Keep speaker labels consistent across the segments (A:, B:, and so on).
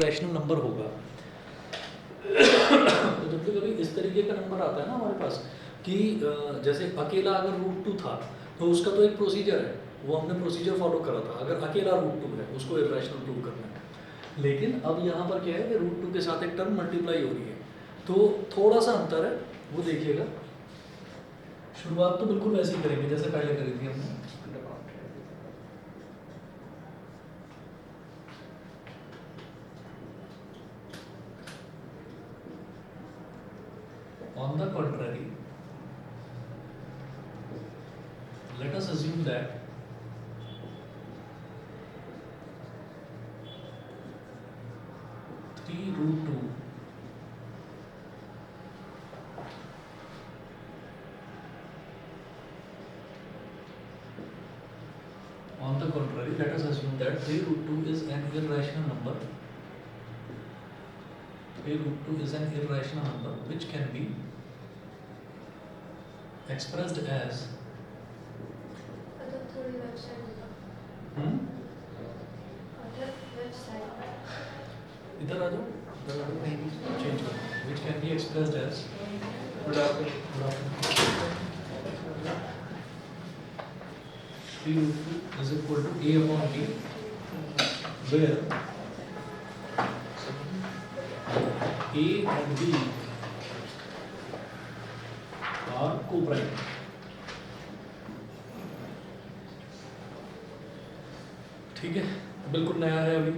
A: Rational number होगा। तो जब भी कभी इस तरीके का नंबर आता है ना हमारे पास कि जैसे अकेला अगर √2 था तो उसका तो एक प्रोसीजर है, वो हमने प्रोसीजर फॉलो करा था। अगर अकेला √2 है उसको इरेशनल प्रूव करना है। लेकिन अब यहाँ पर क्या है कि √2 के साथ एक टर्म मल्टीप्लाई हो रही है, तो थोड़ा सा अंतर है, वो देखिएगा। शुरुआत तो बिल्कुल वैसे ही करेंगे जैसे पहले करी थी हमने। On the contrary, let us assume that √2 on the contrary, let us assume that 3√2 is an irrational number. 3√2 is an irrational number which can be expressed as इधर आ जाओ, चेंज करो, which can be expressed as good afternoon 3√2 is equal to a upon b, where a and b are co-prime. ठीक है, बिल्कुल नया है अभी,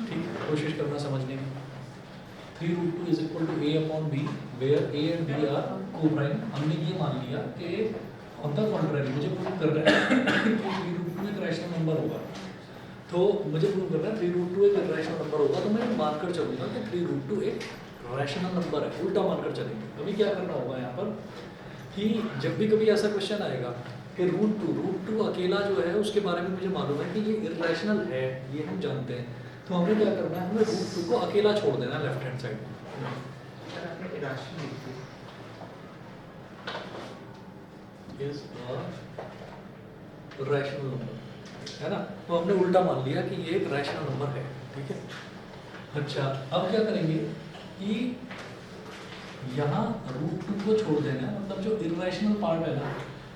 A: ठीक, कोशिश करना समझने की। 3√2 is equal to a upon b where a and b are co-prime। हमने ये मान लिया कि ऑन द कॉन्ट्ररी मुझे प्रूव करना है कि 3√2 एक रैशनल नंबर होगा। तो मुझे प्रूव करना है 3√2 एक रैशनल नंबर होगा, तो मैं मानकर चलूंगा कि 3√2 एक रैशनल नंबर है, उल्टा मानकर चलेंगे। अभी क्या करना होगा यहाँ पर कि जब भी कभी ऐसा क्वेश्चन आएगा कि √2 अकेला जो है उसके बारे में मुझे मालूम है कि ये इरेशनल है, ये हम जानते हैं, तो हमें क्या करना है, हमें √2 को अकेला छोड़ देना है लेफ्ट हैंड साइड में। इज अ रैशनल नंबर है ना, तो हमने उल्टा मान लिया कि ये एक रैशनल नंबर है, ठीक है। अच्छा, अब क्या करेंगे कि यहाँ √2 को छोड़ देना है, मतलब जो इरेशनल पार्ट है ना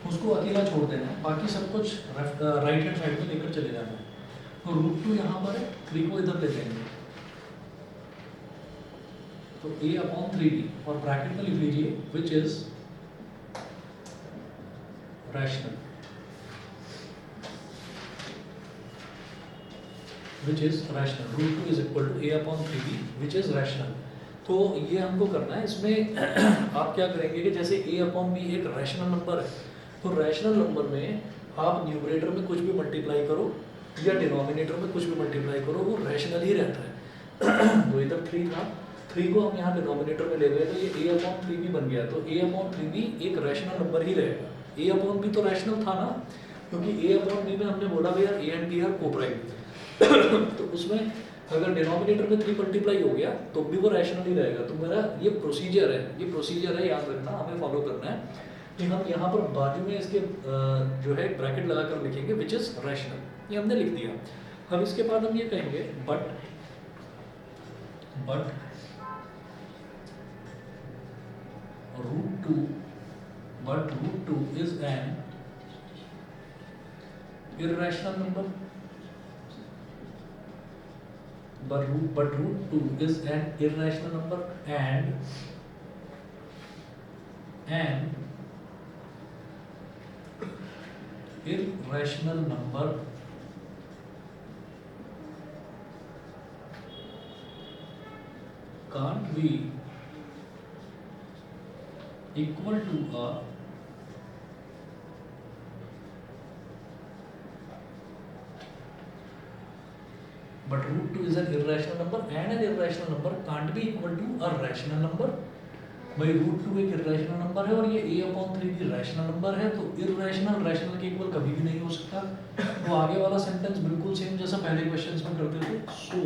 A: उसको अकेला छोड़ देना है, बाकी सब कुछ राइट हैंड साइड में लेकर चले जाना है। तो √2 यहाँ पर है, 3 को इधर ले जाएंगे, तो a अपॉन 3b और ब्रैकेट में लिख लीजिए विच is rational, which is rational, √2 is equal to a upon 3b which is rational। तो ये हमको करना है। इसमें आप क्या करेंगे कि जैसे a अपॉन b एक रैशनल नंबर है, तो रैशनल नंबर में आप न्यूमरेटर में कुछ भी मल्टीप्लाई करो या डिनोमिनेटर में कुछ भी मल्टीप्लाई करो, वो रैशनल ही रहता है। तो इधर 3 था, 3 को हम यहाँ डिनोमिनेटर में ले गए तो ये a अपॉन 3b बन गया, तो a अपॉन 3b एक रैशनल नंबर ही रहेगा। a अपॉन b तो रैशनल था ना, क्योंकि a अपॉन b में हमने बोला भैया a and b are coprime. तो उसमें अगर डिनोमिनेटर में 3 मल्टीप्लाई हो गया तो भी वो रैशनल ही रहेगा। तो मेरा ये प्रोसीजर है, ये प्रोसीजर है, याद रखना, हमें फॉलो करना है कि हम यहाँ पर बाजू में इसके जो है ब्रैकेट लगाकर लिखेंगे विच इज रैशनल, ये हमने लिख दिया। अब इसके बाद हम ये कहेंगे but √2 is N irrational number, but √2 is an irrational number and an irrational number can't be equal to a but √2 is an irrational number and an irrational number can't be equal to a rational number। भाई √2 एक irrational number है और ये a upon 3 भी rational number है, तो irrational rational के equal कभी भी नहीं हो सकता। तो आगे वाला सेंटेंस बिल्कुल सेम जैसा पहले क्वेश्चंस में करते थे। सो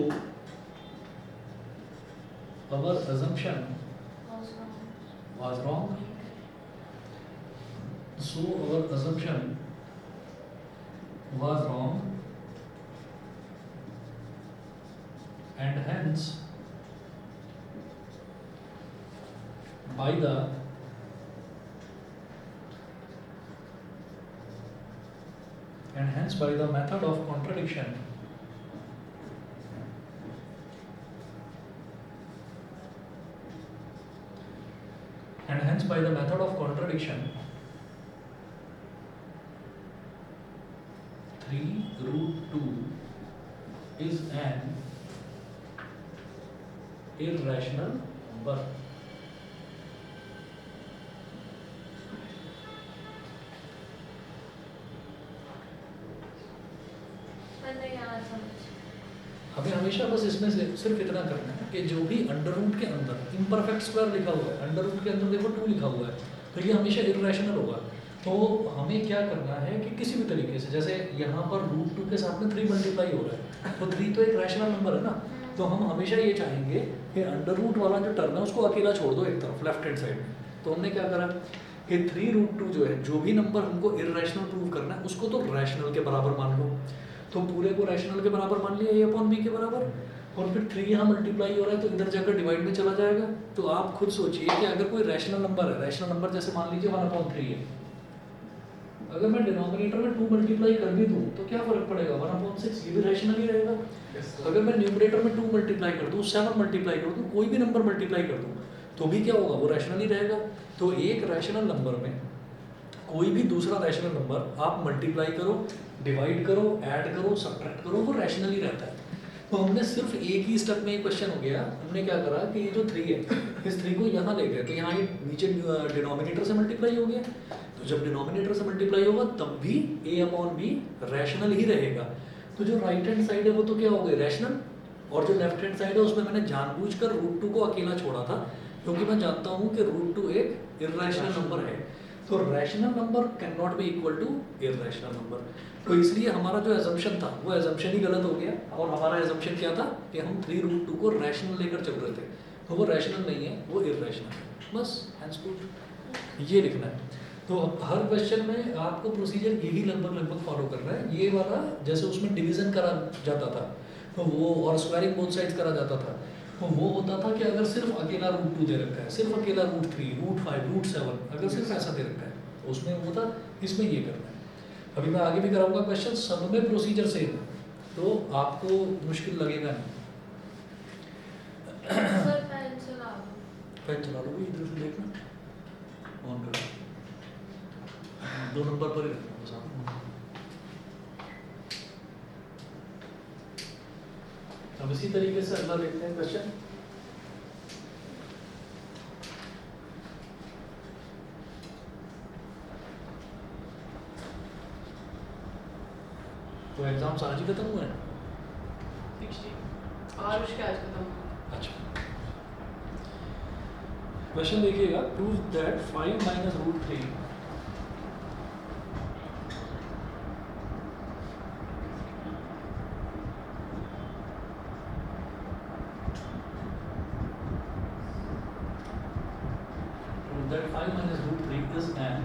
A: our assumption was wrong, so our assumption was wrong and hence by the and hence by the method of contradiction and hence by the method of contradiction 3 root 2 is an irrational number. हमें हमेशा बस इसमें से सिर्फ इतना करना है कि जो भी अंडर रूट के अंदर इम्परफेक्ट स्क्वायर लिखा हुआ है, अंडर रूट के अंदर देखो 2 लिखा हुआ है, तो ये हमेशा इर्रेशनल होगा। तो हमें क्या करना है कि किसी भी तरीके से, जैसे यहाँ पर रूट 2 के साथ में 3 मल्टीप्लाई हो रहा है, तो 3 तो एक रैशनल नंबर है ना, तो हम हमेशा ये चाहेंगे कि अंडर रूट वाला जो टर्म है उसको अकेला छोड़ दो एक तरफ लेफ्ट हैंड साइड में। तो हमने क्या करा कि 3 रूट 2 जो है, जो भी नंबर हमको इर्रेशनल प्रूव करना है उसको तो रैशनल के बराबर मान लो, तो पूरे को रैशनल के बराबर मान लिया a अपॉन b के बराबर, और फिर 3 यहाँ मल्टीप्लाई हो रहा है तो इधर जाकर डिवाइड में चला जाएगा। तो आप खुद सोचिए कि अगर कोई रैशनल नंबर है, रैशनल नंबर जैसे मान लीजिए 1/3 है, अगर मैं डिनोमिनेटर में 2 मल्टीप्लाई कर भी दूं तो क्या फर्क पड़ेगा, 1/6 ये भी रैशनल ही रहेगा। अगर मैं न्यूमरेटर में 2 मल्टीप्लाई कर दूं, 7 मल्टीप्लाई कर दूं, कोई भी नंबर मल्टीप्लाई कर दूं तो भी क्या होगा, वो रैशनल ही रहेगा। तो एक रैशनल नंबर में कोई भी दूसरा रैशनल नंबर आप मल्टीप्लाई करो, डिवाइड करो, ऐड करो, सब्ट्रैक्ट करो, वो रैशनल ही रहता है। तो हमने सिर्फ एक ही स्टेप में ये क्वेश्चन हो गया, हमने क्या करा कि ये जो 3 है, इस 3 को यहाँ ले गए, तो यहाँ ये नीचे डिनोमिनेटर से मल्टीप्लाई हो गया, तो जब डिनोमिनेटर से मल्टीप्लाई होगा तब भी a अपॉन b रैशनल ही रहेगा। तो जो राइट हैंड साइड है वो तो क्या हो गई, रैशनल, और जो लेफ्ट हैंड साइड है उसमें मैंने जानबूझकर रूट 2 को अकेला छोड़ा था, क्योंकि मैं जानता हूँ कि रूट 2 एक इर्रेशनल नंबर है। तो rational number can not be equal to irrational number, तो इसलिए हमारा जो एजम्पशन था वो एजम्पशन ही गलत हो गया, और हमारा एजम्पशन क्या था कि हम 3 रूट 2 को रैशनल लेकर चल रहे थे, तो वो रैशनल नहीं है, वो इर्रेशनल है। बस हैंसफुट ये लिखना है। तो हर क्वेश्चन में आपको प्रोसीजर यही लगभग फॉलो करना है। ये वाला जैसे उसमें डिवीजन करा जाता था तो वो, और स्क्वायरिंग बोथ साइड्स करा जाता था, तो वो होता था कि अगर सिर्फ अकेला रूट 2 दे रखा है, सिर्फ अकेला रूट 3, रूट 5, रूट 7, अगर सिर्फ ऐसा दे रखा है तो उसमें वो था, इसमें ये करना है। अभी मैं आगे भी कराऊंगा क्वेश्चन, सब में प्रोसीजर सेम है, तो आपको मुश्किल लगेगा नहीं। पेन चला लो भाई, इधर से देखना, ऑन करो, 2 नंबर पर ही रखना बस आप। अब इसी तरीके से अगला देखते हैं क्वेश्चन। तो एग्जाम्स आज ही खत्म हुए हैं?
B: और उसके आज खत्म हुआ।
A: अच्छा, क्वेश्चन देखिएगा, prove that 5 minus root 3 that 5 minus root 3 is an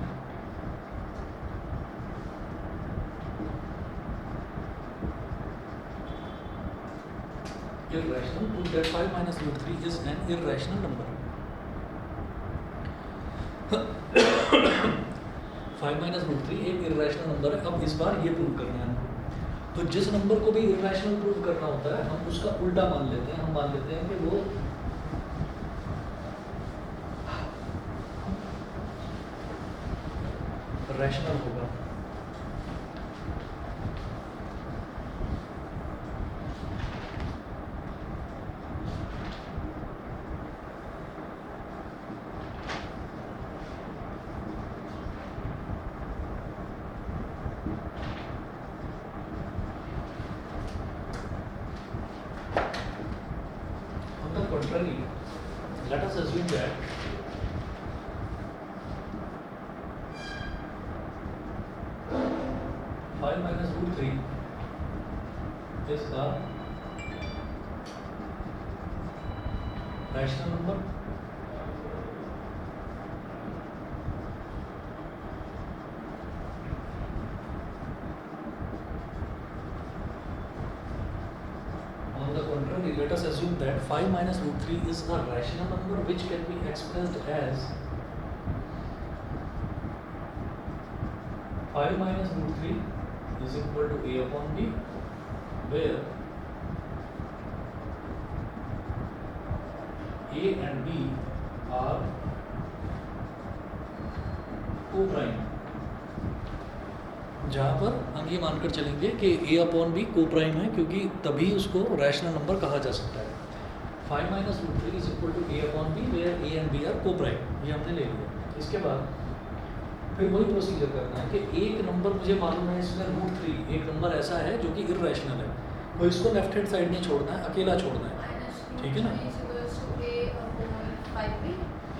A: irrational. Prove that 5 minus root 3 is an irrational number. 5 minus root 3 एक irrational number है। अब इस बार ये प्रूव करना है, तो जिस नंबर को भी irrational प्रूव करना होता है हम उसका उल्टा मान लेते हैं, हम मान लेते हैं कि वो रैशनल होगा। On the contrary, let us assume that minus root 3 is a rational number. On the contrary, let us assume that 5 minus root 3 is a rational number which can be expressed as 5 minus root 3 is equal to a upon b, where a and b are co-prime, जहाँ पर हम ये मानकर चलेंगे कि a upon B को prime है, क्योंकि तभी उसको रैशनल नंबर कहा जा सकता है. 5 minus root 3 is equal to a upon b, where a and b are coprime. ये हमने ले लिया. इसके बाद फिर वही प्रोसीजर करना है कि एक नंबर मुझे मालूम है इसमें रूट 3 एक नंबर ऐसा है जो कि इर्रेशनल है, तो इसको लेफ्ट हैंड साइड में छोड़ना है, अकेला छोड़ना है. ठीक है ना.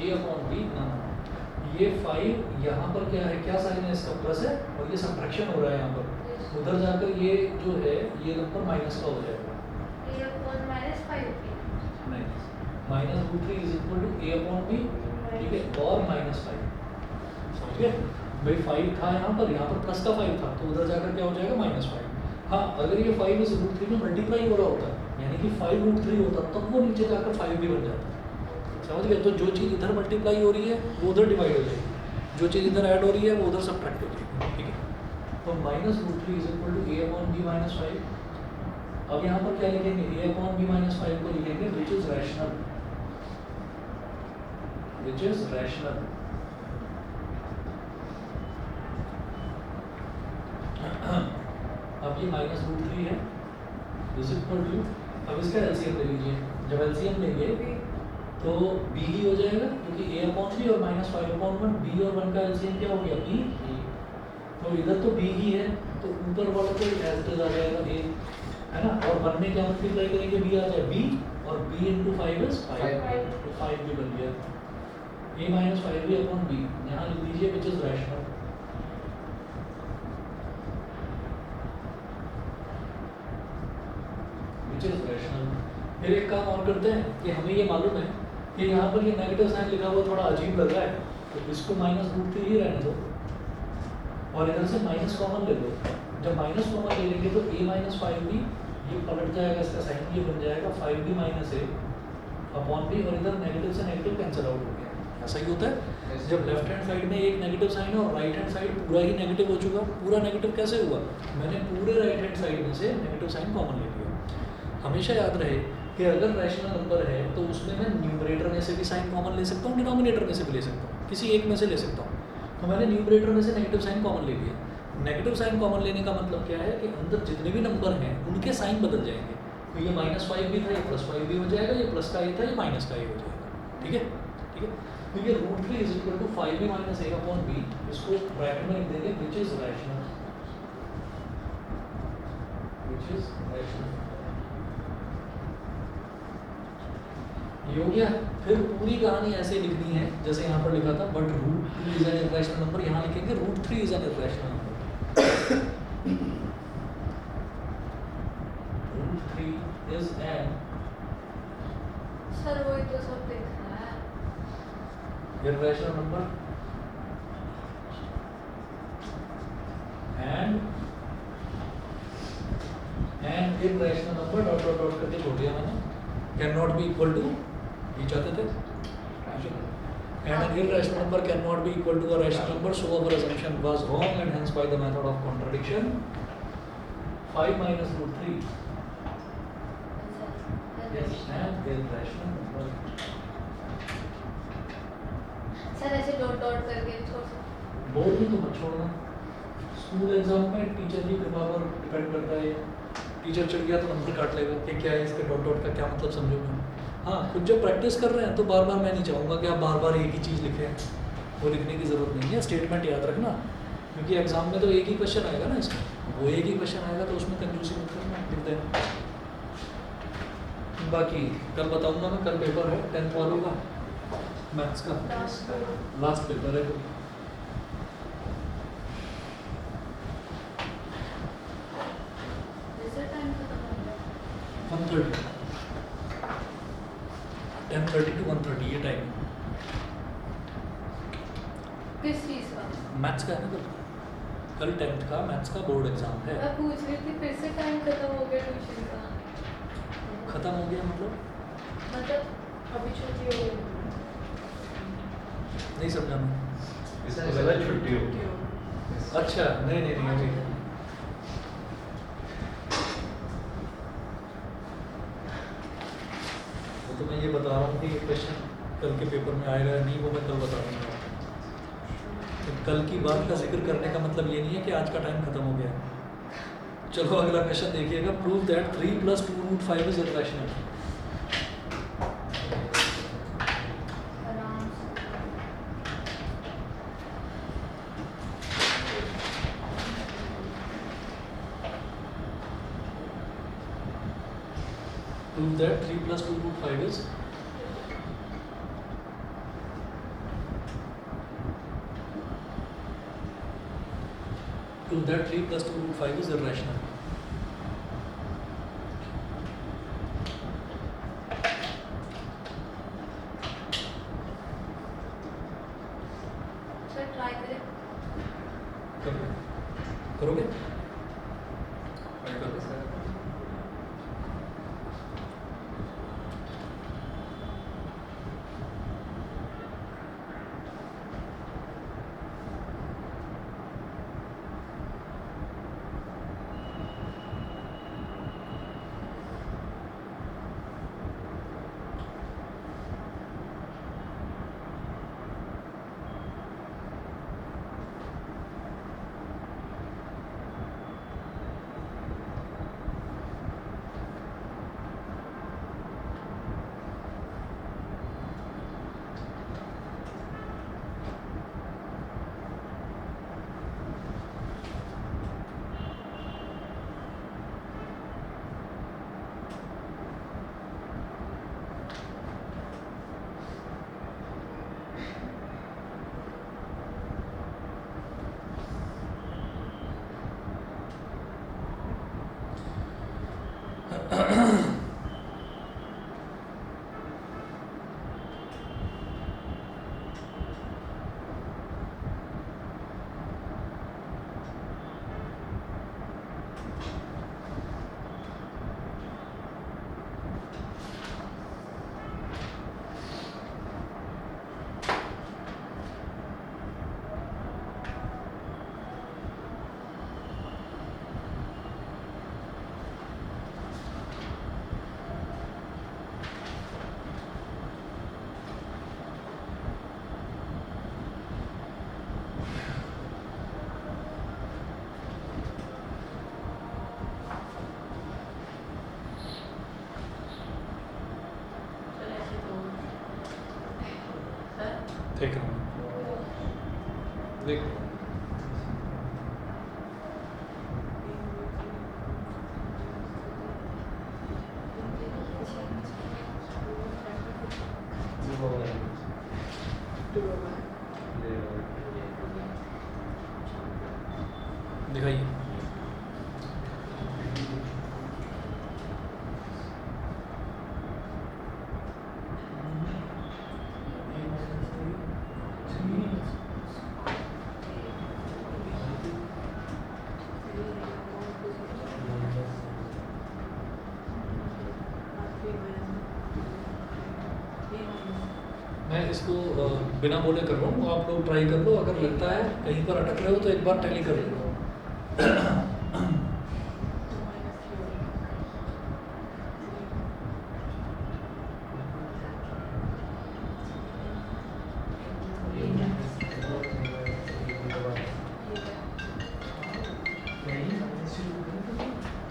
A: a अपॉन बी ना, ये 5 यहाँ पर क्या है, क्या साइन है इसका, प्लस है, और ये सब्ट्रैक्शन हो रहा है यहाँ पर. उधर जाकर ये जो है ये नंबर माइनस का हो जाएगा. नहीं, minus root 3 is equal to a upon b. ठीक है, और माइनस 5. समझ गए भाई. 5 था यहाँ पर प्लस का 5 था, तो उधर जाकर क्या हो जाएगा, माइनस 5. हाँ, अगर ये 5 इस रूट 3 में मल्टीप्लाई हो रहा होता, यानी कि 5 रूट 3 होता, तब वो नीचे जाकर 5 भी बन जाता. समझ गए. तो जो चीज़ इधर मल्टीप्लाई हो रही है वो उधर डिवाइड हो जाएगी, जो चीज़ इधर ऐड हो रही है वो उधर सब्ट्रैक्ट हो जाएगी. ठीक है. तो minus root 3 is equal to a upon b minus 5. अब यहाँ पर क्या लिखेंगे, a अपॉन बी माइनस 5 को लिखेंगे विच is rational, which is rational. अब ये माइनस रूट 3 है इज इक्वल टू, अब इसका एलसीएम ले लीजिए. जब एलसीएम लेंगे तो b ही हो जाएगा, क्योंकि a अपॉन बी और माइनस 5 अपॉन 1, b और 1 का एलसीएम क्या हो गया, b. तो इधर तो b ही है, तो ऊपर वाला तो एज इट इज आ जाएगा a, है ना. और 1 में क्या मल्टीप्लाई करेंगे, b आ जाए b, और b इंटू 5 इज 5, तो 5 भी बन गया. a माइनस 5 भी अपॉन b यहाँ लिख दीजिए विच is rational. Which is rational. फिर एक काम और करते हैं कि हमें ये मालूम है कि यहाँ पर ये नेगेटिव साइन लिखा हुआ थोड़ा अजीब लग रहा है, तो इसको माइनस रूट 3 ही रहने दो, और इधर से माइनस कॉमन ले लो. जब माइनस कॉमन ले लेंगे तो a माइनस 5 भी ये पलट जाएगा, इसका साइन ये बन जाएगा 5 भी माइनस a अपॉन b, और इधर नेगेटिव से नेगेटिव कैंसिल आउट हो गया. ऐसा ही होता है जब लेफ्ट हैंड साइड में एक नेगेटिव साइन है और राइट हैंड साइड पूरा ही नेगेटिव हो चुका. पूरा नेगेटिव कैसे हुआ, मैंने पूरे राइट हैंड साइड में से नेगेटिव साइन कॉमन ले लिया. हमेशा याद रहे कि अगर रैशनल नंबर है तो उसमें मैं न्यूमरेटर में से भी साइन कॉमन ले सकता हूँ, डिनोमिनेटर में से भी ले सकता हूँ, किसी एक में से ले सकता हूँ. तो मैंने न्यूमरेटर में से नेगेटिव साइन कॉमन ले लिया. नेगेटिव साइन कॉमन लेने का मतलब क्या है कि अंदर जितने भी नंबर हैं उनके साइन बदल जाएंगे. तो ये माइनस 5 भी था, ये प्लस 5 भी हो जाएगा, ये प्लस का ये था, ये माइनस का ये हो जाएगा. ठीक है. ठीक है. तो ये root 3 is equal to 5 b minus a upon b, इसको ब्रैकेट में लिख देंगे which is rational, which is rational. ये हो गया. फिर पूरी कहानी ऐसे लिखनी है जैसे यहाँ पर लिखा था, but root 2 is an irrational number. यहाँ लिखेंगे root 3 is an irrational number. Root 3 is an,
B: sir वही तो सब देखना है.
A: Irrational number and irrational number dot dot dot करके छोड़ दिया मैंने, can not be equal to, ये चाहते थे, and an irrational number cannot be equal to a rational number, so our assumption was wrong, and hence by the method of contradiction 5 minus root 3 is an irrational number.
B: Sir ऐसे dot dot करके छोड़ सकते.
A: Board भी तो मत छोड़ना. School exam में teacher की कृपा पर डिपेंड करता है. टीचर चढ़ गया तो नंबर काट लेगा कि क्या है इसके डॉट डॉट का क्या मतलब, समझो मैं. हाँ, कुछ जब प्रैक्टिस कर रहे हैं तो बार बार मैं नहीं चाहूँगा कि आप बार बार एक ही चीज़ लिखें, वो लिखने की ज़रूरत नहीं है. स्टेटमेंट याद रखना, क्योंकि एग्जाम में तो एक ही क्वेश्चन आएगा ना इसका, वो एक ही क्वेश्चन आएगा तो उसमें कंफ्यूजन मत करना, लिख देना. बाकी कल बताऊँगा मैं, कल पेपर है 10th वालों का मैथ्स का, लास्ट पेपर है.
B: रिजल्ट टाइम खत्म हो गया.
A: 1:30, 10:30 to 1:30 ये टाइम.
B: किस चीज़ का?
A: मैथ्स का है ना कल 10th का मैथ्स का बोर्ड एग्जाम है.
B: मैं पूछ रही थी फिर से टाइम खत्म हो गया ट्यूशन का.
A: खत्म हो गया मतलब
B: मतलब
C: अभी छुट्टी हो गई
A: नहीं समझा मैं।
D: इसको लगा छुट्टी हो
A: अच्छा नहीं नहीं नहीं अभी वो तो मैं ये बता रहा हूँ कि ये क्वेश्चन कल के पेपर में आएगा या नहीं वो मैं कल बता दूँगा। तो कल की बात का जिक्र करने का मतलब ये नहीं है कि आज का टाइम खत्म हो गया है। चलो अगला क्वेश्चन देखिएगा। Prove that 3 + 2√5 is irrational.
B: आराम से
A: Prove that 3 + 2√5 is prove that 3 + 2√5 is irrational.
B: Sir try करें।
A: करोगे? ठीक है देख दिखाइए मैं इसको बिना बोले कर रहा हूँ, आप लोग ट्राई कर लो। अगर लगता है कहीं पर अटक रहे हो तो एक बार टैली कर लो।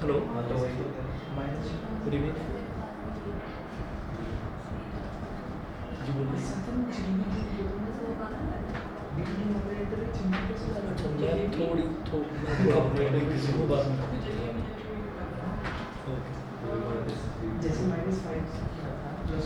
A: हेलो गुड इवनिंग जी बोलिए। अच्छा मैं थोड़ा किसी को बात में
E: जैसे -5 प्लस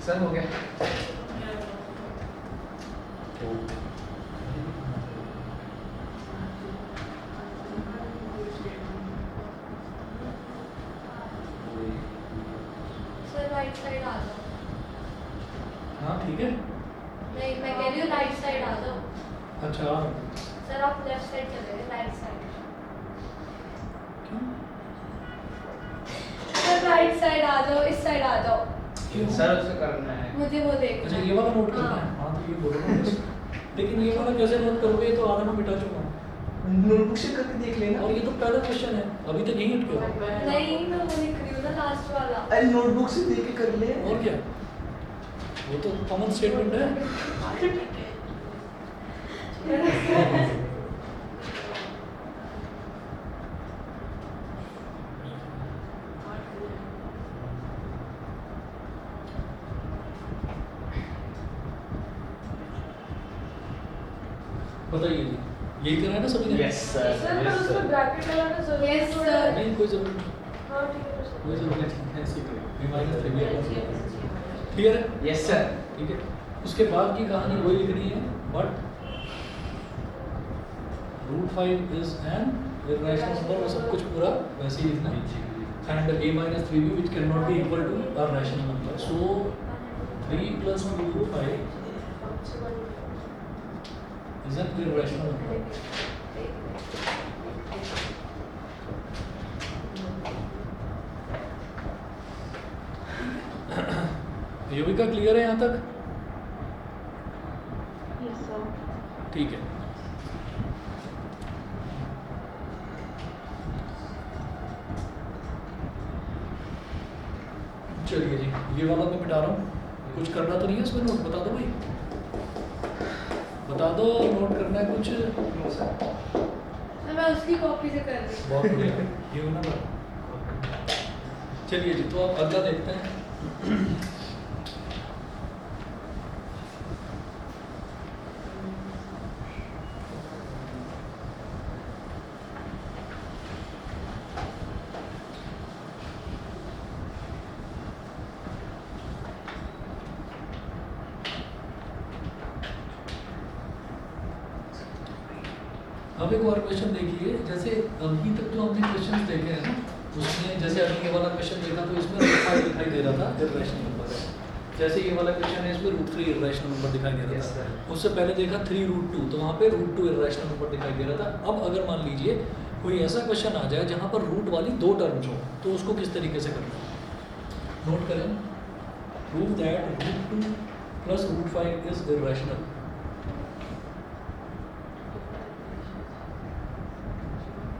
E: सर हो गया
B: सर राइट साइड आ जाओ।
A: हाँ ठीक है।
B: नहीं, मैं कह रही हूँ राइट साइड आ जाओ।
A: अच्छा
B: सर आप लेफ्ट साइड चले गए, राइट साइड।
A: क्यों?
B: सर राइट साइड आ जाओ, इस साइड आ जाओ।
A: क्यों?
E: सर उसे करना है
B: मुझे वो देखना
A: अच्छा
B: है।
A: ये वाला नोट करना है। हाँ तो ये बोलो ना बस। लेकिन ये वाला कैसे नोट करोगे? ये तो आधा मैं मिटा चुका हूँ।
E: नोटबुक से करके देख लेना
A: और ये तो पहला क्वेश्चन है, अभी तक यही अटके हो।
B: नहीं, मैं वो लिख रही हूँ ना लास्ट वाला।
E: अरे नोटबुक से देख के कर ले
A: और क्या? वो तो कॉमन स्टेटमेंट है। बताइए जी, यही करा है ना सभी ने?
E: यस सर
C: सर पर उसमें ब्रैकेट लगाना जरूरी है
B: Yes,
C: थोड़ा।
B: sir.
A: नहीं कोई जरूरत नहीं,
C: हाँ ठीक है सर।
A: कोई जरूरत नहीं, ऐसे ही करें। V minus 3 क्लियर है?
E: यस सर
A: ठीक है। उसके बाद की कहानी वही लिखनी है, but √5 is an irrational number, वो सब कुछ पूरा वैसे ही लिखना है। And a minus 3b which cannot be equal to a rational number. So 3 plus 2 5 is an irrational number. योगिका क्लियर है यहाँ तक?
C: Yes sir.
A: ठीक है। चलिए जी, ये वाला मैं मिटा रहा हूँ। कुछ करना तो नहीं है इसमें? नोट बता दो भाई, बता दो नोट करना है कुछ।
E: नो सर
B: तो मैं उसकी कॉपी से कर रही हूँ।
A: बहुत बढ़िया, ये होना था। चलिए जी, तो अब अगला देखते हैं। अब एक और क्वेश्चन देखिए, जैसे अभी तक जो हमने क्वेश्चन देखे हैं ना, उसमें जैसे अभी ये वाला क्वेश्चन देखा तो इसमें √5 दिखाई दे रहा था, इरेशनल नंबर है। जैसे ये वाला क्वेश्चन है, इसमें √3 इरेशनल नंबर दिखाई दे
E: Yes,
A: रहा
E: sir.
A: था। उससे पहले देखा 3√2, तो वहाँ पे √2 इरेशनल नंबर दिखाई दे रहा था। अब अगर मान लीजिए कोई ऐसा क्वेश्चन आ जाए जहाँ पर रूट वाली 2 टर्म्स हो, तो उसको किस तरीके से करना है? नोट करें, prove that √2 plus √5 is irrational.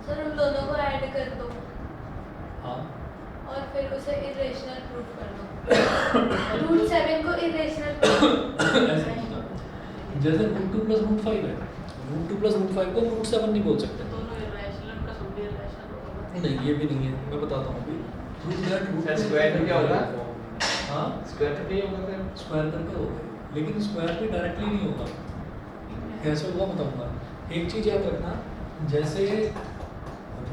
B: Sir उन दोनों को ऐड कर दो
A: हाँ
B: और फिर उसे इरेशनल प्रूफ कर दो। √7 को इरेशनल
A: ऐसे नहीं होता। जैसे √2 प्लस √5 है, √2 प्लस √5 को √7 नहीं बोल सकते।
C: दोनों इरेशनल का सब भी इरेशनल होगा।
A: नहीं, ये भी नहीं है, मैं बताता हूँ अभी। प्रूव दैट
E: सर स्क्वायर में क्या होगा?
A: हाँ
E: स्क्वायर करके ही होगा सर
A: स्क्वायर करके होगा, लेकिन स्क्वायर पे डायरेक्टली नहीं होगा। कैसे होगा बताऊंगा। एक चीज याद रखना, जैसे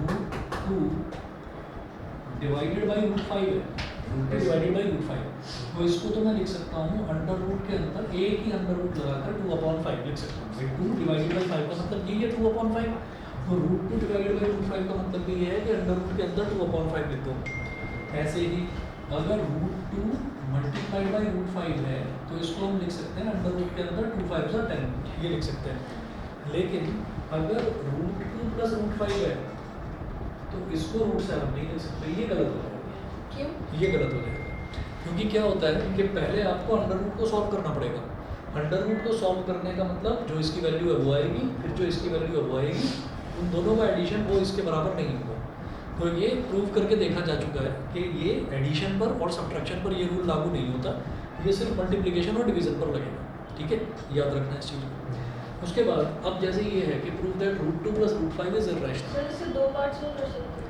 A: √2 डिवाइडेड बाई √5 है, √2 डिवाइडेड बाई √5, तो इसको तो मैं लिख सकता हूँ अंडर रूट के अंदर एक ही अंडर रूट लगाकर 2/5 लिख सकता हूँ। 2 डिवाइडेड बाई 5 का मतलब यही है 2/5, तो √2 डिवाइडेड बाई √5 का मतलब भी ये है कि अंडर रूट के अंदर 2/5 लिख दो। ऐसे ही अगर √2 मल्टीप्लाइड बाई √5 है, तो इसको हम लिख सकते हैं अंडर रूट के अंदर 2 5 10, ये लिख सकते हैं। लेकिन अगर √2 प्लस √5 है, तो इसको √7 नहीं लिख सकते, ये गलत हो जाएगा।
B: क्यों?
A: ये गलत हो जाएगा, क्योंकि क्या होता है कि पहले आपको अंडर रूट को सॉल्व करना पड़ेगा। अंडर रूट को सॉल्व करने का मतलब जो इसकी वैल्यू है वो आएगी, फिर जो इसकी वैल्यू है वो आएगी, उन दोनों का एडिशन वो इसके बराबर नहीं होगा। तो ये प्रूव करके देखा जा चुका है कि ये एडिशन पर और सब्ट्रैक्शन पर ये रूल लागू नहीं होता, ये सिर्फ मल्टीप्लिकेशन और डिवीजन पर लगेगा। ठीक है, याद रखना इस चीज़ को। उसके बाद अब जैसे ये है कि prove that √2 plus √5 is irrational.
C: Sir इसे दो पार्ट्स में कर सकते हैं।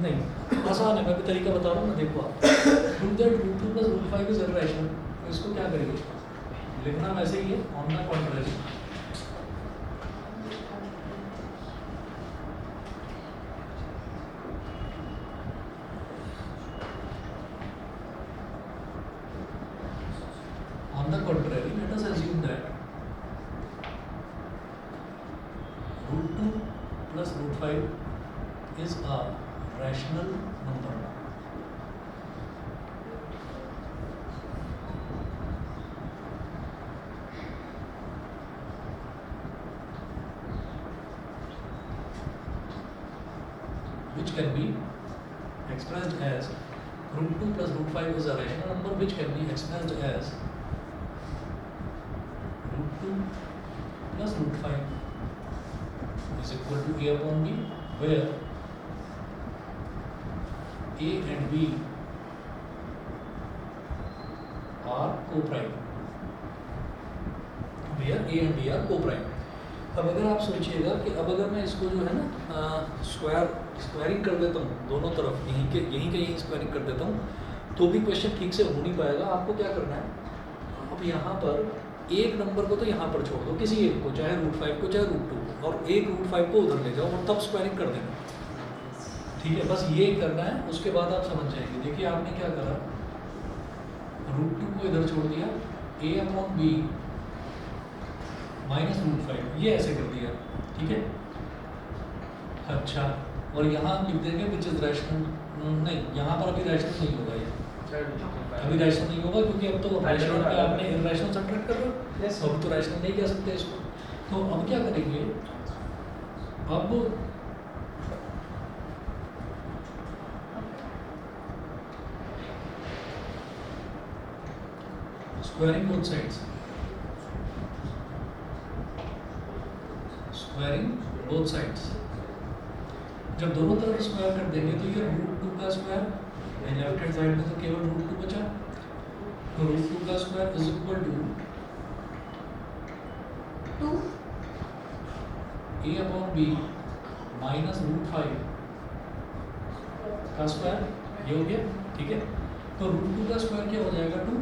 A: नहीं, आसान है, मैं भी तरीका बता रहा हूँ ना, देखो आप। Prove that √2 plus √5 is irrational, तो इसको क्या करेंगे? लिखना वैसे ही है, on the contrary. is a rational number which can be expressed as root 2 plus root 5 is a rational number which can be expressed as root 2 plus root 5 is equal to a upon b, where a and b are co-prime, where a and b are co-prime. अब अगर आप सोचिएगा कि अब अगर मैं इसको जो है ना स्क्वायरिंग कर देता हूँ दोनों तरफ, यहीं के यहीं स्क्वायरिंग कर देता हूँ तो भी क्वेश्चन ठीक से हो नहीं पाएगा। आपको क्या करना है, अब यहाँ पर एक नंबर को तो यहाँ पर छोड़ दो, किसी एक को, चाहे रूट 5 को चाहे रूट 2, और एक रूट 5 को उधर ले जाओ और तब स्क्वायरिंग कर देना। ठीक है, बस ये करना है, उसके बाद आप समझ जाएंगे। देखिए आपने क्या करा, रूट 2 को इधर छोड़ दिया, a upon b minus root 5, ये ऐसे कर दिया। ठीक है, अच्छा, और यहाँ आप लिख देंगे विच इज रैशनल, नहीं यहाँ पर अभी रैशनल नहीं होगा, ये अभी रैशनल नहीं होगा क्योंकि अब तो रैशनल पे आपने इरैशनल सब्ट्रैक्ट कर रहे हो।
E: Yes.
A: अब तो रैशनल नहीं कह सकते इसको। तो अब क्या करेंगे, अब squaring both sides, squaring both sides, जब दोनों तरफ स्क्वायर कर देंगे तो ये रूट 2 का स्क्वायर, लेफ्ट हैंड साइड में तो केवल रूट 2 बचा, तो रूट 2 का square is equal to
B: 2
A: a upon b minus root 5 का स्क्वायर, ये हो गया। ठीक है, तो रूट 2 का स्क्वायर क्या हो जाएगा 2,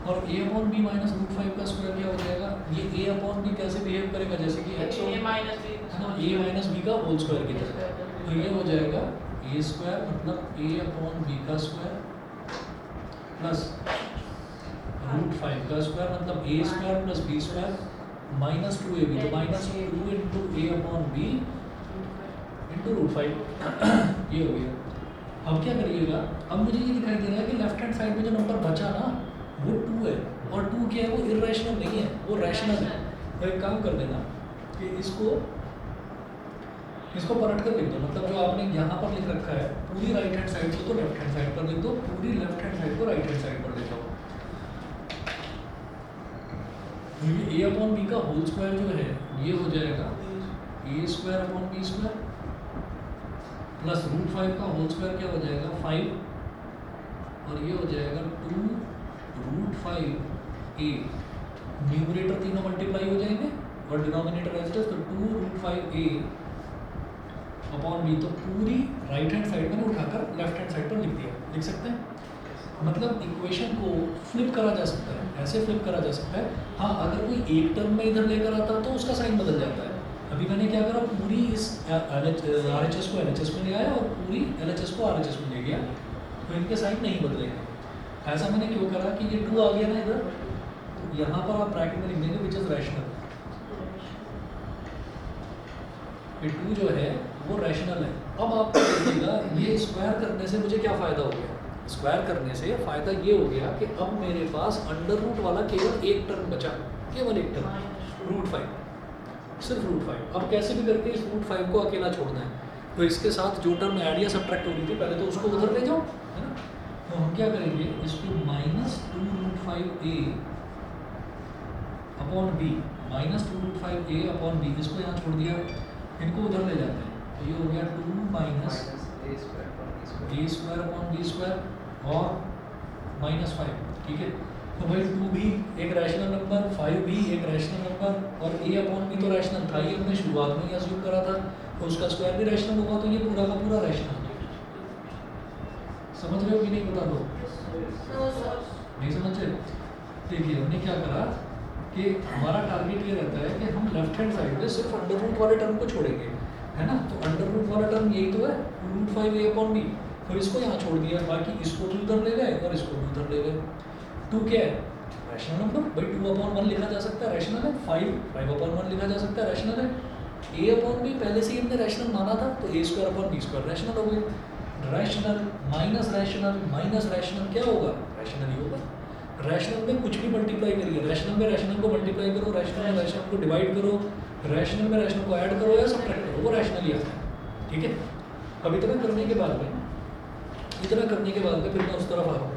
A: और a upon b minus root 5 का स्क्वायर क्या हो जाएगा, ये a अपॉन बी कैसे बिहेव करेगा, जैसे कि x
C: a minus b
A: a minus b का होल स्क्वायर की तरह, तो ये हो जाएगा a स्क्वायर मतलब a अपॉन बी का स्क्वायर प्लस रूट 5 का स्क्वायर मतलब a square plus b square minus 2ab, तो minus 2 into a upon b into root 5, ये हो गया। अब क्या करिएगा, अब मुझे ये दिखाई दे रहा है कि लेफ्ट हैंड साइड में जो नंबर बचा ना वो 2 है, और 2 क्या है, वो इरेशनल नहीं है, वो रैशनल है। तो एक काम कर देना कि इसको पलट कर लिख दो, मतलब जो आपने यहाँ पर लिख रखा है पूरी राइट हैंड साइड को तो लेफ्ट हैंड साइड पर लिख दो, पूरी लेफ्ट हैंड साइड को राइट हैंड साइड पर लिख दो। तो ये a अपॉन बी का होल स्क्वायर जो है ये हो जाएगा a square upon B square plus root 5 का होल स्क्वायर क्या हो जाएगा 5, और ये हो जाएगा 2 रूट 5 a, न्यूमरेटर तीनों मल्टीप्लाई हो जाएंगे और डिनोमिनेटर एज इट इज, तो 2 रूट 5 a अपॉन बी, तो पूरी राइट हैंड साइड मैंने उठाकर लेफ्ट हैंड साइड पर लिख दिया, लिख सकते हैं। मतलब इक्वेशन को फ्लिप करा जा सकता है, ऐसे फ्लिप करा जा सकता है। हाँ, अगर कोई एक टर्म में इधर लेकर आता तो उसका साइन बदल जाता है। अभी मैंने क्या करा, पूरी इस RHS को LHS में ले आया और पूरी LHS को RHS में ले गया, तो इनके साइन नहीं बदलेंगे। ऐसा मैंने क्यों करा कि ये 2 आ गया ना इधर, तो यहाँ पर आप ब्रैकेट में लिख देंगे विच इज रैशनल, ये 2 जो है वो रैशनल है। अब आप देखिएगा ये स्क्वायर करने से मुझे क्या फ़ायदा हो गया, स्क्वायर करने से फ़ायदा ये हो गया कि अब मेरे पास अंडर रूट वाला केवल एक टर्म बचा, केवल एक टर्म रूट 5, सिर्फ रूट 5। अब कैसे भी करके इस रूट 5 को अकेला छोड़ना है, तो इसके साथ जो टर्म ऐड या सब्ट्रैक्ट हो रही थी पहले तो उसको उधर ले जाओ, है ना। तो हम क्या करेंगे, इसको माइनस 2 रूट 5a अपॉन बी, माइनस 2 रूट 5a अपॉन बी, इसको यहाँ छोड़ दिया, इनको उधर ले जाते हैं, तो ये हो गया 2 minus
E: a square upon
A: a square upon B square और माइनस 5। ठीक है, तो भाई 2 भी एक रैशनल नंबर, 5 भी एक रैशनल नंबर, और a अपॉन बी तो रैशनल था ही, हमने शुरुआत में ही अज्यूम करा था, तो उसका स्क्वायर भी रैशनल होगा, तो ये पूरा का पूरा रैशनल। समझ रहे हो कि नहीं, बता दो, नहीं समझ रहे। देखिए हमने क्या करा कि हमारा टारगेट ये रहता है कि हम लेफ्ट हैंड साइड में सिर्फ अंडर रूट वाले टर्म को छोड़ेंगे, है ना। तो अंडर रूट वाला टर्म यही तो है, रूट 5a अपॉन बी, तो इसको यहाँ छोड़ दिया, बाकी इसको भी उधर ले गए और इसको भी उधर ले गए। 2 क्या है, रैशनल नंबर, भाई 2 अपॉन 1 लिखा जा सकता है, रैशनल है। 5 अपॉन 1 लिखा जा सकता है, रैशनल है। ए अपॉन बी पहले से ही हमने रैशनल माना था, तो A square upon B square rational हो गई। रैशनल माइनस रैशनल क्या होगा? रैशनल ही होगा। रैशनल में कुछ भी मल्टीप्लाई करिए, रैशनल में रैशनल को मल्टीप्लाई करो, रैशनल में रैशनल को डिवाइड करो, रैशनल में रैशनल को ऐड करो या सब्ट्रैक्ट करो, वो रैशनल ही आता है। ठीक है, अब इतना करने के बाद में फिर मैं उस तरफ आ रहा हूँ।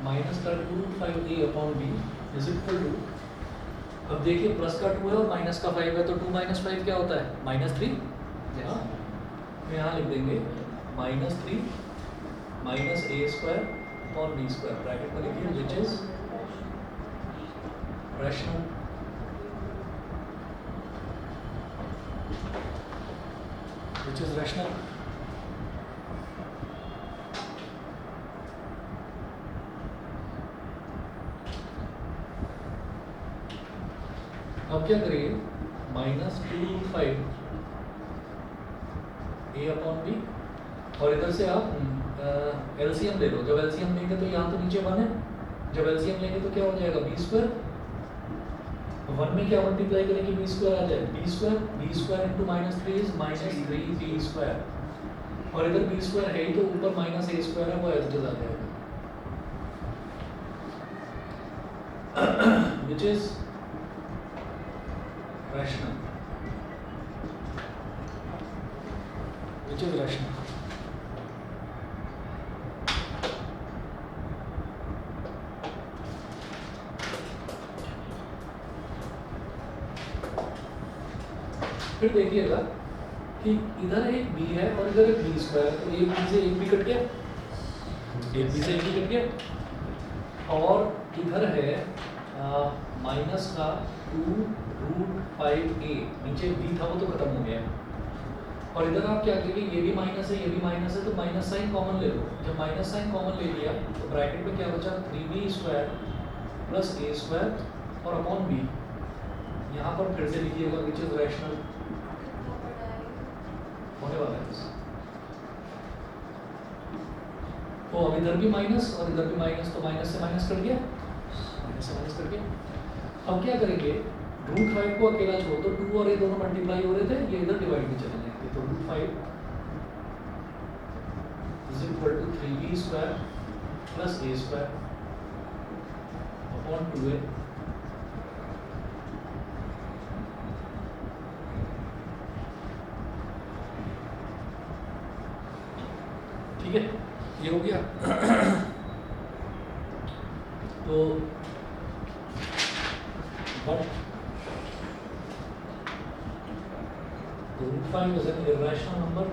A: माइनस का 2/5 a upon b is equal to, अब देखिए प्लस का 2 है और माइनस का 5 है, तो 2 माइनस 5 क्या होता है? -3। हाँ, तो यहाँ लिख देंगे -3 minus a square upon b square, bracket में लिखिए विच is rational. Which is rational. अब क्या करिए, -2/5 a अपॉन b, और इधर से आप एलसीएम ले लो। जब एलसीएम लेंगे तो यहाँ तो नीचे 1 है, जब एलसीएम लेंगे तो क्या हो जाएगा? b square. 1 में क्या मल्टीप्लाई करेंगे? b स्क्वायर आ जाए, b square into -3 is -3b square, और इधर b स्क्वायर है ही तो ऊपर -a स्क्वायर है, वो एज इट इज आ जाएगा, which is rational, which is rational। फिर देखिएगा कि इधर एक b है और इधर एक b स्क्वायर है, तो एक b से एक b कट गया, एक b से एक b कट गया, और इधर है माइनस का 2√5a, नीचे b था वो तो खत्म हो गया, और इधर आप क्या करेंगे, ये भी माइनस है, ये भी माइनस है, तो माइनस साइन कॉमन ले लो। जब माइनस साइन कॉमन ले लिया तो ब्रैकेट में क्या बचा? 3b square plus a square और अपॉन b। यहाँ पर फिर से लिखिएगा विच इज रैशनल होने वाला है। तो अब इधर भी माइनस और इधर भी माइनस, तो माइनस से माइनस कट गया, माइनस से माइनस कट गया। अब क्या करेंगे, √5 को अकेला छोड़ दो, 2 और ये दोनों मल्टीप्लाई हो रहे थे, ये इधर डिवाइड में चले जाएंगे, तो √5 is equal to 3b square plus a square upon 2a। ठीक है, ये हो गया। तो but √5 is an irrational number,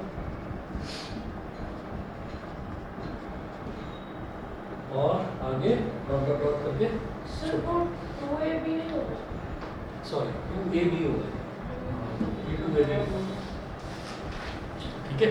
A: और आगे डॉट डॉट डॉट करके
C: सर वो 2ab नहीं होगा।
A: सॉरी 2ab होगा, ये 2ab होगा। ठीक है,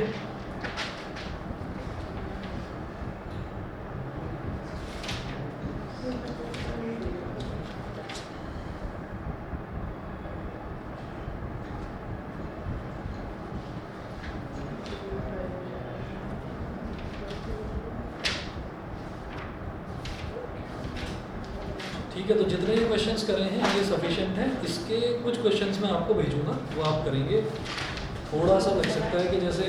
A: ठीक है। तो जितने भी क्वेश्चंस करे हैं ये सफिशिएंट है। इसके कुछ क्वेश्चंस मैं आपको भेजूंगा, वो आप करेंगे। थोड़ा सा लग सकता है कि जैसे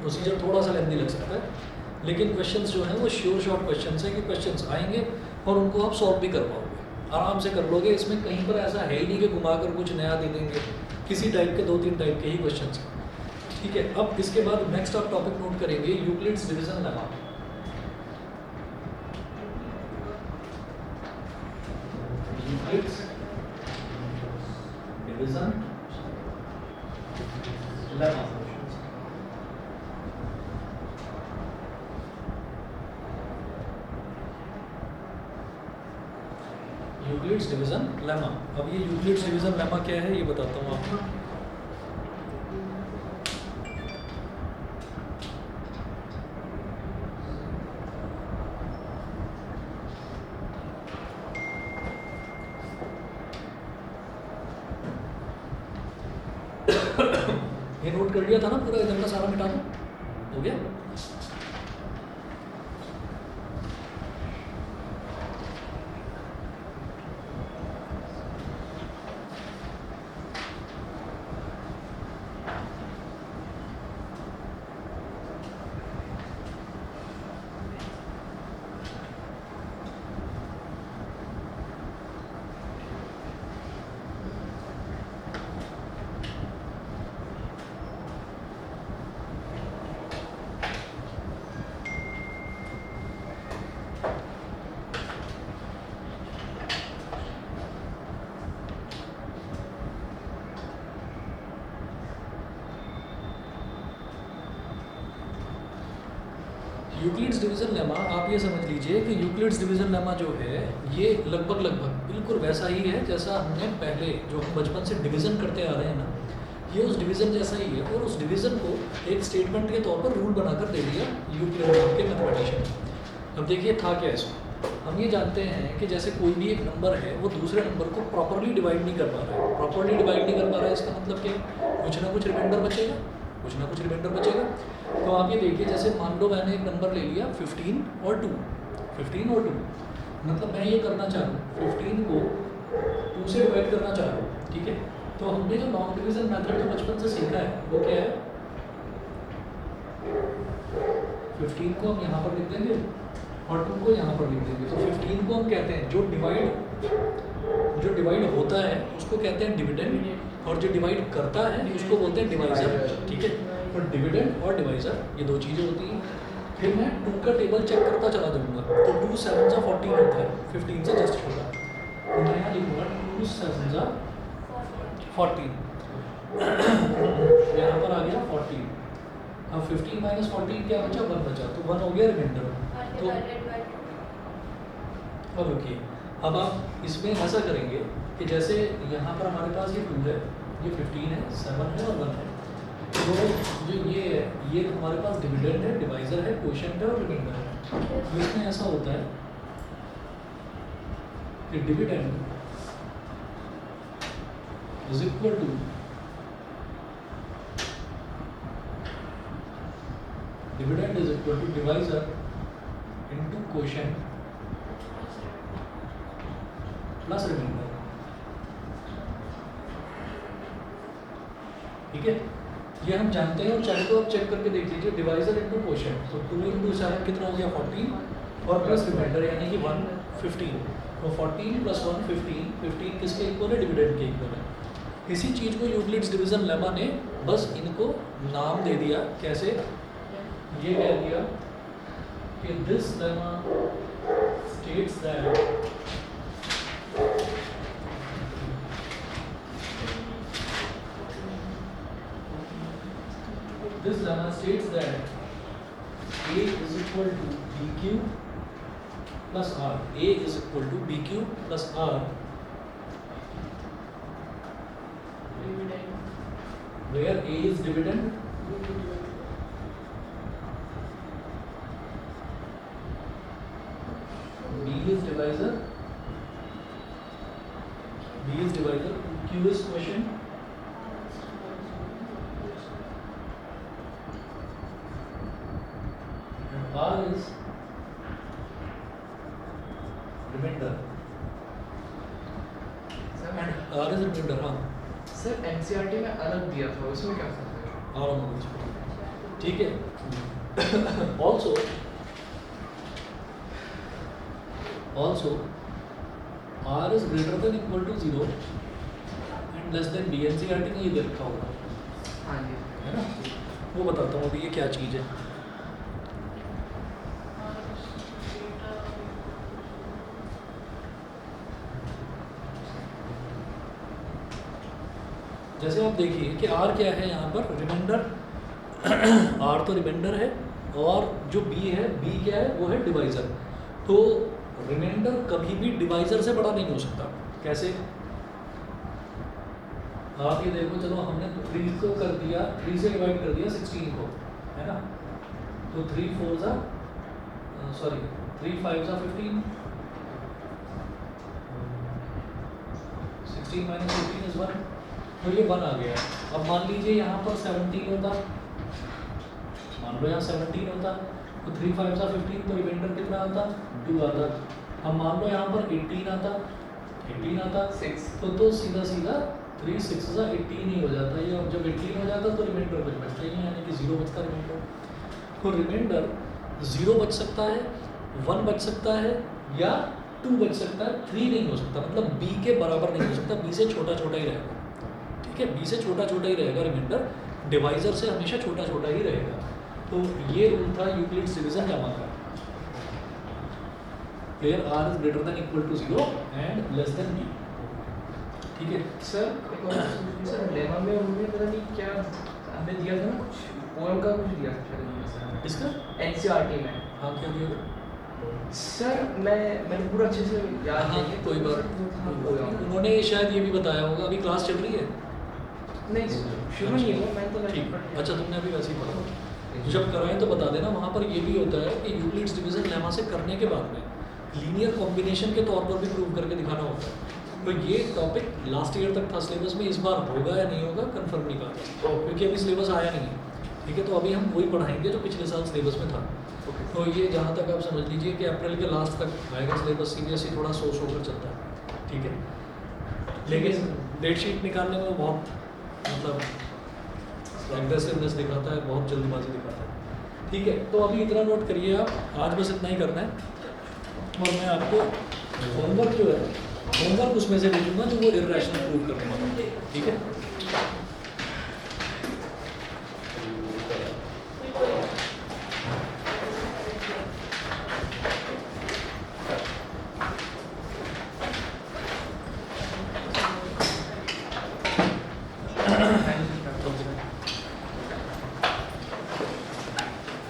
A: प्रोसीजर थोड़ा सा लेंथी लग सकता है, लेकिन क्वेश्चंस जो हैं वो श्योर शॉर्ट क्वेश्चंस हैं कि क्वेश्चंस आएंगे और उनको आप सॉल्व भी कर पाओगे, आराम से कर लोगे। इसमें कहीं पर ऐसा है ही नहीं कि घुमा कर कुछ नया दे देंगे, किसी टाइप के 2-3 टाइप के ही क्वेश्चंस हैं। ठीक है, अब इसके बाद नेक्स्ट आप टॉपिक नोट करेंगे Euclid's division lemma. Euclid's division lemma. Euclid's division lemma. अब ये यूक्लिड्स डिवीजन लेमा क्या है ये बताता हूँ आपको। ये नोट कर लिया था ना पूरा, इधर का सारा मिटा दो, हो गया। यूक्लिड्स डिवीजन लेमा, आप ये समझ लीजिए कि यूक्लिड्स डिवीजन लेमा जो है ये लगभग बिल्कुल वैसा ही है जैसा हमने पहले जो हम बचपन से डिवीजन करते आ रहे हैं ना, ये उस डिवीजन जैसा ही है। और उस डिवीजन को एक स्टेटमेंट के तौर पर रूल बनाकर दे दिया यूक्लिड नाम के मैथमेटिशियन। अब देखिए था क्या इसमें, हम ये जानते हैं कि जैसे कोई भी एक नंबर है वो दूसरे नंबर को प्रॉपरली डिवाइड नहीं कर पा रहा है। प्रॉपरली डिवाइड नहीं कर पा रहा है इसका मतलब क्या है, कुछ ना कुछ रिमाइंडर बचेगा, कुछ ना कुछ रिमाइंडर बचेगा। तो आप ये देखिए, जैसे मान लो मैंने एक नंबर ले लिया 15 और 2, 15 और 2, मतलब मैं ये करना चाह रहा हूँ 15 को 2 से डिवाइड करना चाह रहा हूँ, ठीक है। तो हमने जो लॉन्ग डिवीजन मेथड जो बचपन से सीखा है वो क्या है, 15 को हम यहाँ पर लिख देंगे और 2 को यहाँ पर लिख देंगे। तो 15 को हम कहते हैं जो डिवाइड होता है उसको कहते हैं डिविडेंड, और जो डिवाइड करता है उसको बोलते हैं डिवाइजर, ठीक है। और डिविडेंड और डिवाइजर ये दो चीज़ें होती हैं। फिर मैं 2 का टेबल चेक करता चला जाऊँगा, तो 2 7 जा 14 होता है, 15 से जस्ट छोटा। तो मैं यहाँ लिखूँगा 2 7 जा 14, यहाँ पर आ गया 14। अब 15 माइनस 14 क्या बचा, 1 बचा, तो 1 हो गया रिमाइंडर। तो अब रुकिए, अब आप इसमें ऐसा करेंगे कि जैसे यहाँ पर हमारे पास ये 2 है, ये 15 है, 7 है और 1 है। तो जो ये है ये हमारे पास डिविडेंड है, डिवाइजर है, क्वोशिएंट है और रिमाइंडर है। तो इसमें ऐसा होता है कि dividend is equal to divisor into quotient plus reminder, ठीक है। ये हम जानते हैं, और चाहे तो आप चेक करके देख लीजिए, डिवाइजर इनटू क्वोशिएंट, तो 2 इंटू 7 कितना हो गया 14, और प्लस रिमाइंडर यानी कि 1 15। तो 14 प्लस 1 15, 15 किसके इक्वल है, डिविडेंड के इक्वल है। इसी चीज़ को यूक्लिड्स डिवीजन लेमा ने बस इनको नाम दे दिया, कैसे, ये कह दिया कि this lemma states that this lemma states that A is equal to BQ plus R. A is equal to BQ plus R, where A is dividend, B is divisor, Q is quotient, R is remainder, and R is remainder, हाँ।
E: Sir NCERT में अलग दिया था, उसमें क्या फर्क है?
A: और कुछ, ठीक है। also R is greater than equal to 0 and less than B, NCERT में ये दे रखा होगा,
E: हाँ जी,
A: है ना। वो बताता हूँ अभी ये क्या चीज़ है। जैसे आप देखिए कि आर क्या है यहाँ पर, रिमाइंडर, आर तो रिमाइंडर है, और जो बी है, बी क्या है, वो है डिवाइज़र। तो रिमाइंडर कभी भी डिवाइज़र से बड़ा नहीं हो सकता। कैसे? आप ये देखो, चलो हमने 3 को कर दिया, 3 से डिवाइड कर दिया 16 को, है ना? तो 3 4 जा, सॉरी 3 5 जा 15, 16 माइनस 15 इज 1, तो ये 1 आ गया। अब मान लीजिए यहाँ पर 17 होता, मान लो यहाँ 17 होता, तो 3 5 जा 15, तो रिमाइंडर कितना आता? 2 आता। अब मान लो यहाँ पर 18 आता, 18 आता
E: 6
A: तो सीधा सीधा 3 6 जा 18 ही हो जाता है। ये अब जब 18 हो जाता तो रिमाइंडर कुछ बचता ही नहीं, यानी कि 0 बचता रिमाइंडर। तो रिमाइंडर 0 बच सकता है, 1 बच सकता है, या 2 बच सकता है, 3 नहीं हो सकता। मतलब b के बराबर नहीं हो सकता, b से छोटा छोटा ही रहेगा। ठीक है, b से छोटा छोटा ही रहेगा रिमाइंडर, डिवाइजर से हमेशा छोटा छोटा ही रहेगा। तो ये रूल था यूक्लिड्स डिवीजन लेमा का, where r is greater than equal to 0 and less than b। ठीक है
E: सर लेमा में उन्होंने पता नहीं क्या हमें दिया था ना, कुछ पोएम का कुछ दिया था शायद
A: इसका
E: एनसीईआरटी में।
A: हाँ क्या दिया?
E: सर मैंने पूरा अच्छे से याद
A: हाँ,
E: नहीं है,
A: कोई
E: तो
A: बात
E: सर वो था
A: नहीं।
E: पोएम।
A: उन्होंने शायद ये भी बताया होगा। अभी क्लास चल रही है?
E: नहीं शुरू नहीं हुआ, मैं तो
A: ठीक, अच्छा तुमने अभी वैसे ही पढ़ा। जब कराएं तो बता देना। वहाँ पर ये भी होता है कि यूक्लिड्स डिवीजन लेमा से करने के बाद में लीनियर कॉम्बिनेशन के तौर पर भी प्रूव करके दिखाना होता है। तो ये टॉपिक लास्ट ईयर तक था सिलेबस में, इस बार होगा या नहीं होगा कंफर्म नहीं कहा, क्योंकि अभी सिलेबस आया नहीं है। ठीक है, तो अभी हम वही पढ़ाएंगे जो पिछले साल सिलेबस में था। तो ये जहाँ तक आप समझ लीजिए कि अप्रैल के लास्ट तक आएगा सिलेबस। सीबीएसई थोड़ा सोच होकर चलता है। ठीक है, लेकिन डेट शीट निकालने में वो बहुत मतलब एग्रेसिवनेस दिखाता है, बहुत जल्दबाजी दिखाता है। ठीक है, तो अभी इतना नोट करिए आप, आज बस इतना ही करना है। और मैं आपको होमवर्क जो है, होमवर्क उसमें से दे दूँगा जो वो इर्रेशनल प्रूव करने वाला है। ठीक है,